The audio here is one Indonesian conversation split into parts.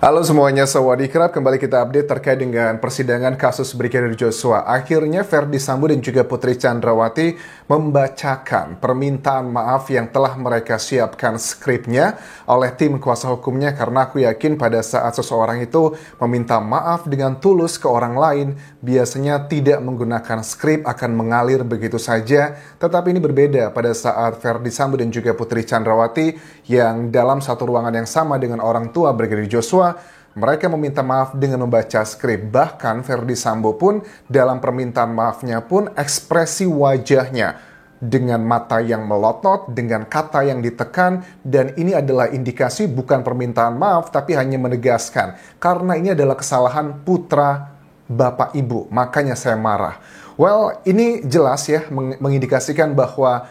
Halo semuanya, sawadee-krap. Kembali kita update terkait dengan persidangan kasus Brigadir Joshua. Akhirnya Ferdy Sambo dan juga Putri Chandrawati membacakan permintaan maaf yang telah mereka siapkan skripnya oleh tim kuasa hukumnya, karena aku yakin pada saat seseorang itu meminta maaf dengan tulus ke orang lain, biasanya tidak menggunakan skrip, akan mengalir begitu saja. Tetapi ini berbeda pada saat Ferdy Sambo dan juga Putri Chandrawati yang dalam satu ruangan yang sama dengan orang tua Brigadir Joshua, mereka meminta maaf dengan membaca skrip. Bahkan Ferdy Sambo pun dalam permintaan maafnya pun ekspresi wajahnya dengan mata yang melotot, dengan kata yang ditekan, dan ini adalah indikasi bukan permintaan maaf tapi hanya menegaskan karena ini adalah kesalahan putra bapak ibu, makanya saya marah. Well, ini jelas ya mengindikasikan bahwa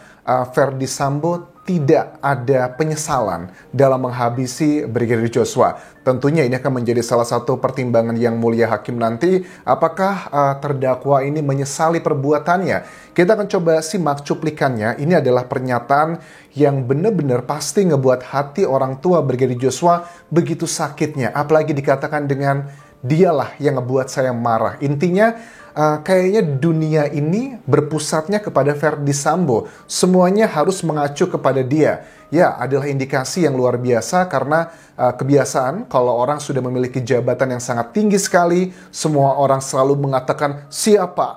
Ferdy Sambo tidak ada penyesalan dalam menghabisi Brigadir Joshua. Tentunya ini akan menjadi salah satu pertimbangan yang mulia hakim nanti. Apakah terdakwa ini menyesali perbuatannya? Kita akan coba simak cuplikannya. Ini adalah pernyataan yang benar-benar pasti ngebuat hati orang tua Brigadir Joshua begitu sakitnya. Apalagi dikatakan dengan dialah yang ngebuat saya marah. Intinya kayaknya dunia ini berpusatnya kepada Ferdy Sambo. Semuanya harus mengacu kepada dia. Ya, adalah indikasi yang luar biasa karena kebiasaan kalau orang sudah memiliki jabatan yang sangat tinggi sekali, semua orang selalu mengatakan siapa.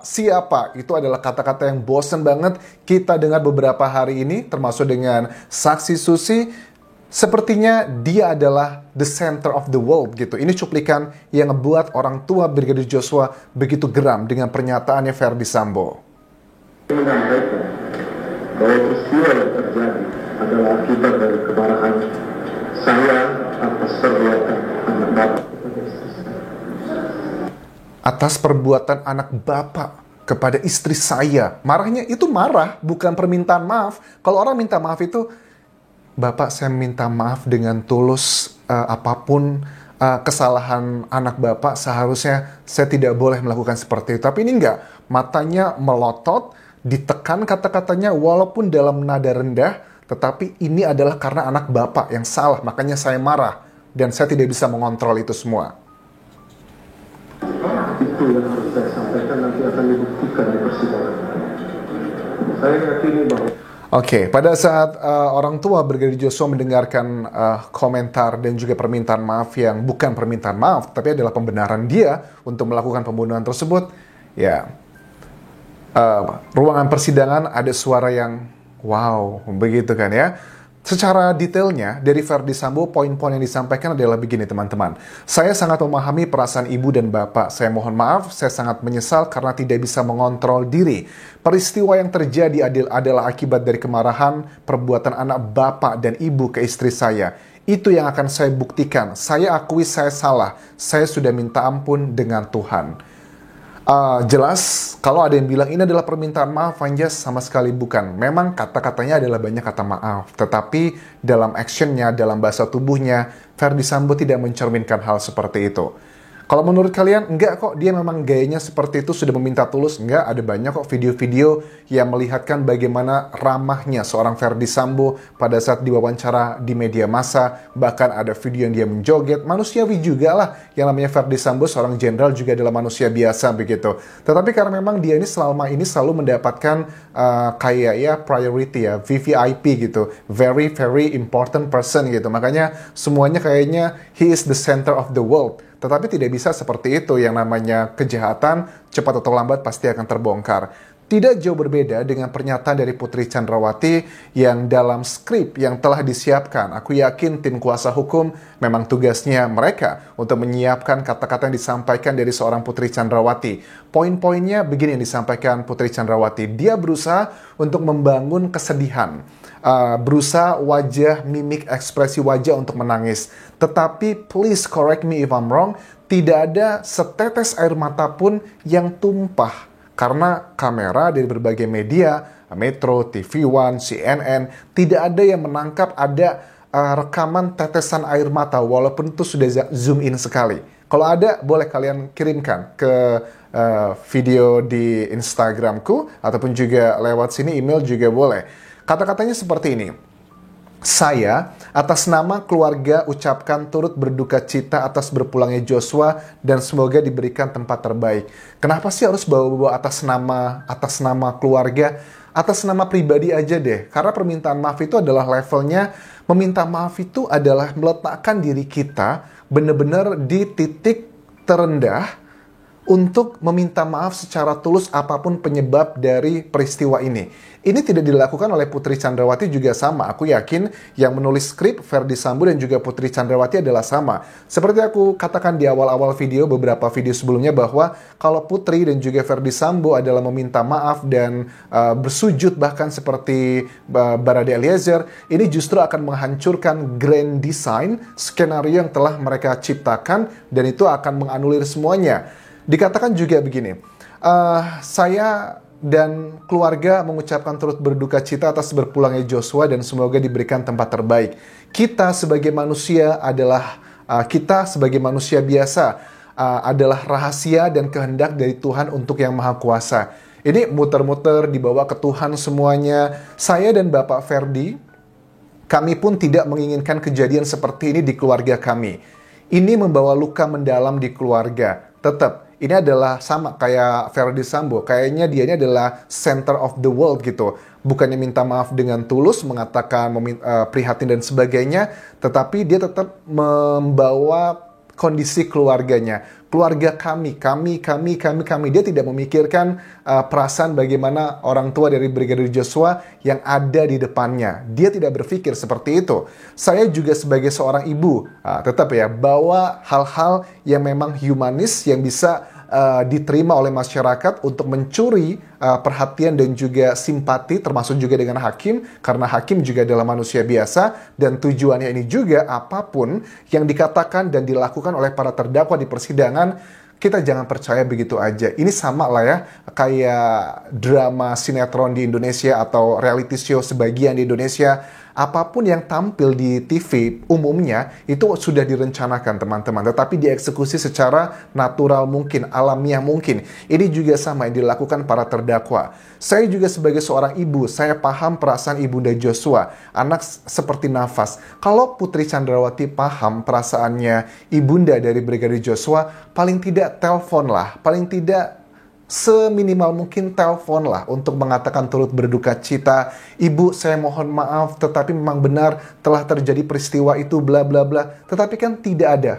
Itu adalah kata-kata yang bosan banget kita dengar beberapa hari ini, termasuk dengan saksi Susi. Sepertinya dia adalah the center of the world gitu. Ini cuplikan yang ngebuat orang tua Brigadir Joshua begitu geram dengan pernyataannya Ferdy Sambo. Menyampaikan bahwa peristiwa yang terjadi adalah akibat dari kemarahan saya atas perbuatan anak bapak. Atas perbuatan anak bapak kepada istri saya. Marahnya itu marah, bukan permintaan maaf. Kalau orang minta maaf itu, Bapak, saya minta maaf dengan tulus, apapun kesalahan anak Bapak, seharusnya saya tidak boleh melakukan seperti itu. Tapi ini enggak, matanya melotot, ditekan kata-katanya walaupun dalam nada rendah, tetapi ini adalah karena anak Bapak yang salah, makanya saya marah, dan saya tidak bisa mengontrol itu semua. Itu yang harus saya sampaikan, nanti akan dibuktikan di persidangan. Saya yakini bahwa Oke, pada saat orang tua Brigadir Joshua mendengarkan komentar dan juga permintaan maaf yang bukan permintaan maaf, tapi adalah pembenaran dia untuk melakukan pembunuhan tersebut, ya, ruangan persidangan ada suara yang wow, begitu kan ya. Secara detailnya, dari Ferdy Sambo, poin-poin yang disampaikan adalah begini teman-teman. Saya sangat memahami perasaan ibu dan bapak. Saya mohon maaf, saya sangat menyesal karena tidak bisa mengontrol diri. Peristiwa yang terjadi adalah akibat dari kemarahan perbuatan anak bapak dan ibu ke istri saya. Itu yang akan saya buktikan. Saya akui saya salah. Saya sudah minta ampun dengan Tuhan. Jelas, kalau ada yang bilang ini adalah permintaan maaf, Anjas, sama sekali bukan. Memang kata-katanya adalah banyak kata maaf, tetapi dalam actionnya, dalam bahasa tubuhnya, Ferdy Sambo tidak mencerminkan hal seperti itu. Kalau menurut kalian, enggak kok, dia memang gayanya seperti itu, sudah meminta tulus. Enggak, ada banyak kok video-video yang melihatkan bagaimana ramahnya seorang Ferdy Sambo pada saat diwawancara di media massa. Bahkan ada video yang dia menjoget. Manusiawi juga lah, yang namanya Ferdy Sambo, seorang jenderal juga adalah manusia biasa begitu. Tetapi karena memang dia ini selama ini selalu mendapatkan kayak ya priority ya, VVIP gitu. Very, very important person gitu. Makanya semuanya kayaknya he is the center of the world. Tetapi tidak bisa seperti itu, yang namanya kejahatan cepat atau lambat pasti akan terbongkar. Tidak jauh berbeda dengan pernyataan dari Putri Chandrawati yang dalam skrip yang telah disiapkan. Aku yakin tim kuasa hukum memang tugasnya mereka untuk menyiapkan kata-kata yang disampaikan dari seorang Putri Chandrawati. Poin-poinnya begini yang disampaikan Putri Chandrawati. Dia berusaha untuk membangun kesedihan. Berusaha wajah, mimik, ekspresi wajah untuk menangis. Tetapi please correct me if I'm wrong, tidak ada setetes air mata pun yang tumpah. Karena kamera dari berbagai media, Metro, TV One, CNN, tidak ada yang menangkap ada rekaman tetesan air mata, walaupun itu sudah zoom in sekali. Kalau ada, boleh kalian kirimkan ke video di Instagramku, ataupun juga lewat sini email juga boleh. Kata-katanya seperti ini. Saya Atas nama keluarga ucapkan turut berduka cita atas berpulangnya Joshua dan semoga diberikan tempat terbaik. Kenapa sih harus bawa-bawa atas nama keluarga? Atas nama pribadi aja deh. Karena permintaan maaf itu adalah levelnya, meminta maaf itu adalah meletakkan diri kita benar-benar di titik terendah untuk meminta maaf secara tulus apapun penyebab dari peristiwa ini. Ini tidak dilakukan oleh Putri Chandrawati juga sama. Aku yakin yang menulis skrip Ferdy Sambo dan juga Putri Chandrawati adalah sama. Seperti aku katakan di awal-awal video, beberapa video sebelumnya, bahwa kalau Putri dan juga Ferdy Sambo adalah meminta maaf dan bersujud bahkan seperti Barada Eliezer, ini justru akan menghancurkan grand design skenario yang telah mereka ciptakan dan itu akan menganulir semuanya. Dikatakan juga begini, saya dan keluarga mengucapkan turut berduka cita atas berpulangnya Joshua dan semoga diberikan tempat terbaik. Kita sebagai manusia biasa adalah rahasia dan kehendak dari Tuhan untuk Yang Maha Kuasa. Ini muter-muter dibawa ke Tuhan semuanya. Saya dan Bapak Ferdy, kami pun tidak menginginkan kejadian seperti ini di keluarga kami. Ini membawa luka mendalam di keluarga. Tetap, ini adalah sama kayak Ferdy Sambo. Kayaknya dia ini adalah center of the world gitu. Bukannya minta maaf dengan tulus, mengatakan prihatin dan sebagainya, tetapi dia tetap membawa kondisi keluarganya. Keluarga kami. Dia tidak memikirkan perasaan bagaimana orang tua dari Brigadir Joshua yang ada di depannya. Dia tidak berpikir seperti itu. Saya juga sebagai seorang ibu, tetap ya, bawa hal-hal yang memang humanis, yang bisa diterima oleh masyarakat untuk mencuri perhatian dan juga simpati, termasuk juga dengan hakim, karena hakim juga adalah manusia biasa, dan tujuannya ini juga apapun yang dikatakan dan dilakukan oleh para terdakwa di persidangan, kita jangan percaya begitu aja. Ini sama lah ya, kayak drama sinetron di Indonesia atau reality show sebagian di Indonesia. Apapun yang tampil di TV umumnya itu sudah direncanakan teman-teman, tetapi dieksekusi secara natural mungkin, alamiah mungkin. Ini juga sama yang dilakukan para terdakwa. Saya juga sebagai seorang ibu, saya paham perasaan ibunda Joshua, anak seperti nafas. Kalau Putri Chandrawati paham perasaannya ibunda dari Brigadir Joshua, paling tidak telepon lah, paling tidak seminimal mungkin telepon lah untuk mengatakan turut berduka cita. Ibu, saya mohon maaf, tetapi memang benar telah terjadi peristiwa itu, bla bla bla. Tetapi kan tidak ada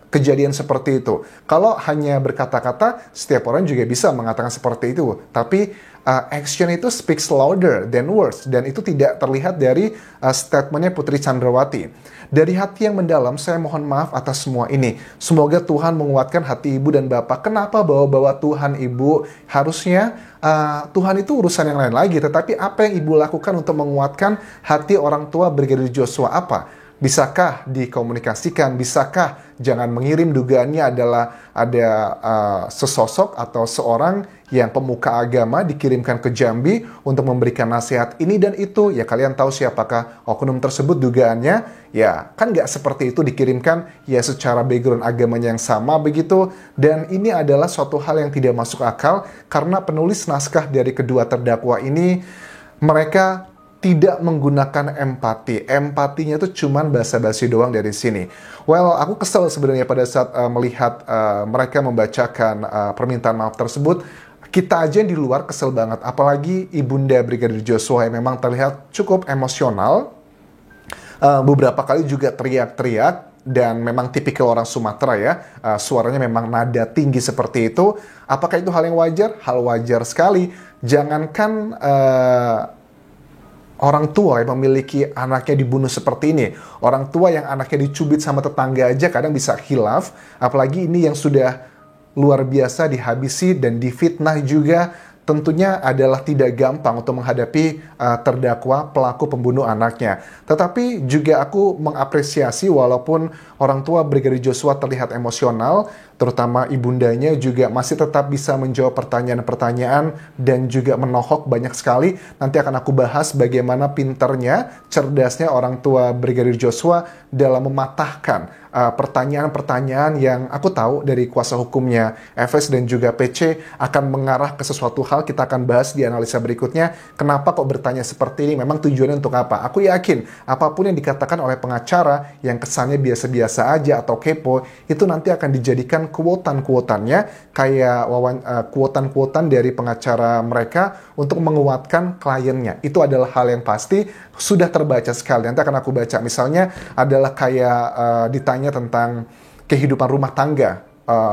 kejadian seperti itu. Kalau hanya berkata-kata, setiap orang juga bisa mengatakan seperti itu. Tapi action itu speaks louder than words, dan itu tidak terlihat dari statementnya Putri Chandrawati. Dari hati yang mendalam, saya mohon maaf atas semua ini. Semoga Tuhan menguatkan hati ibu dan bapak. Kenapa bawa-bawa Tuhan, ibu? Harusnya Tuhan itu urusan yang lain lagi. Tetapi apa yang ibu lakukan untuk menguatkan hati orang tua Brigadir Joshua apa? Bisakah dikomunikasikan? Bisakah jangan mengirim dugaannya adalah ada sesosok atau seorang yang pemuka agama dikirimkan ke Jambi untuk memberikan nasihat ini dan itu? Ya kalian tahu siapakah oknum tersebut dugaannya? Ya kan nggak seperti itu dikirimkan ya secara background agamanya yang sama begitu. Dan ini adalah suatu hal yang tidak masuk akal karena penulis naskah dari kedua terdakwa ini mereka tidak menggunakan empati. Empatinya itu cuman basa-basi doang dari sini. Well, aku kesel sebenarnya pada saat melihat mereka membacakan permintaan maaf tersebut. Kita aja yang di luar kesel banget. Apalagi ibunda Brigadir Joshua yang memang terlihat cukup emosional. Beberapa kali juga teriak-teriak. Dan memang tipikal orang Sumatera ya. Suaranya memang nada tinggi seperti itu. Apakah itu hal yang wajar? Hal wajar sekali. Jangankan orang tua yang memiliki anaknya dibunuh seperti ini. Orang tua yang anaknya dicubit sama tetangga aja kadang bisa khilaf. Apalagi ini yang sudah luar biasa dihabisi dan difitnah juga. Tentunya adalah tidak gampang untuk menghadapi terdakwa pelaku pembunuh anaknya. Tetapi juga aku mengapresiasi walaupun orang tua Brigadir Joshua terlihat emosional, terutama ibundanya juga masih tetap bisa menjawab pertanyaan-pertanyaan dan juga menohok banyak sekali. Nanti akan aku bahas bagaimana pinternya, cerdasnya orang tua Brigadir Joshua dalam mematahkan pertanyaan-pertanyaan yang aku tahu dari kuasa hukumnya FS dan juga PC akan mengarah ke sesuatu hal. Kita akan bahas di analisa berikutnya. Kenapa kok bertanya seperti ini? Memang tujuannya untuk apa? Aku yakin apapun yang dikatakan oleh pengacara yang kesannya biasa-biasa aja atau kepo, itu nanti akan dijadikan kuotan-kuotannya kayak kuotan-kuotan dari pengacara mereka untuk menguatkan kliennya. Itu adalah hal yang pasti sudah terbaca sekali. Nanti akan aku baca. Misalnya adalah kayak ditanya tentang kehidupan rumah tangga.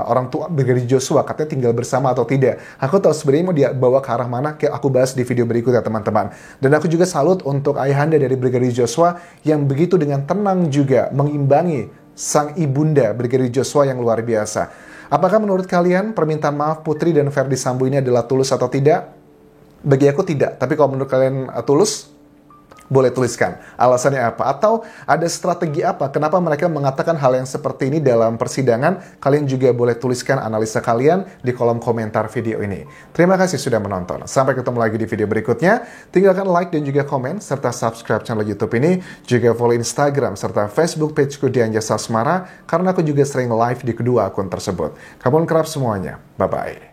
Orang tua Brigadir Joshua katanya tinggal bersama atau tidak. Aku tahu sebenarnya mau dia bawa ke arah mana, kayak aku bahas di video berikutnya teman-teman. Dan aku juga salut untuk ayahanda dari Brigadir Joshua yang begitu dengan tenang juga mengimbangi sang ibunda Brigadir Joshua yang luar biasa. Apakah menurut kalian permintaan maaf Putri dan Ferdy Sambo ini adalah tulus atau tidak? Bagi aku tidak. Tapi kalau menurut kalian tulus, boleh tuliskan alasannya apa, atau ada strategi apa kenapa mereka mengatakan hal yang seperti ini dalam persidangan. Kalian juga boleh tuliskan analisa kalian di kolom komentar video ini. Terima kasih sudah menonton, sampai ketemu lagi di video berikutnya. Tinggalkan like dan juga komen serta subscribe channel YouTube ini, juga follow Instagram serta Facebook pageku Dian Jasa Asmara karena aku juga sering live di kedua akun tersebut. Kamu kerap semuanya, bye bye.